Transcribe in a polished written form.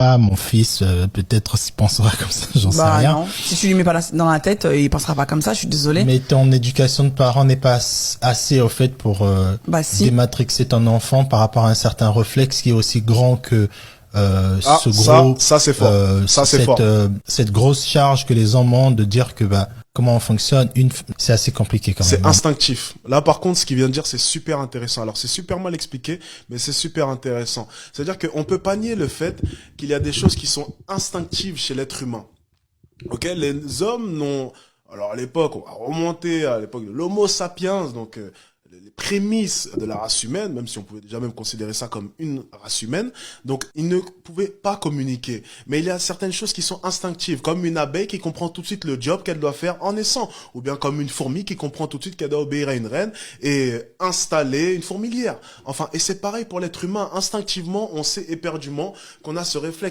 Ah, mon fils, peut-être s'il pensera comme ça, j'en sais Bah rien. non. Si tu lui mets pas dans la tête, il pensera pas comme ça. Je suis désolée. Mais ton éducation de parent n'est pas assez au fait pour Bah si. dématrixer ton enfant par rapport à un certain réflexe qui est aussi grand que Ah, ce gros ça c'est fort. Ça c'est fort. cette grosse charge que les hommes ont de dire que bah comment on fonctionne. C'est assez compliqué quand même. C'est instinctif. Là, par contre, ce qu'il vient de dire, c'est super intéressant. Alors, c'est super mal expliqué, mais c'est super intéressant. C'est-à-dire qu'on peut pas nier le fait qu'il y a des choses qui sont instinctives chez l'être humain. Ok, les hommes n'ont... Alors, à l'époque, on va remonter à l'époque de l'Homo sapiens, donc les prémices de la race humaine, même si on pouvait déjà même considérer ça comme une race humaine. Donc, ils ne pouvaient pas communiquer. Mais il y a certaines choses qui sont instinctives, comme une abeille qui comprend tout de suite le job qu'elle doit faire en naissant, ou bien comme une fourmi qui comprend tout de suite qu'elle doit obéir à une reine et installer une fourmilière. Enfin, et c'est pareil pour l'être humain. Instinctivement, on sait éperdument qu'on a ce réflexe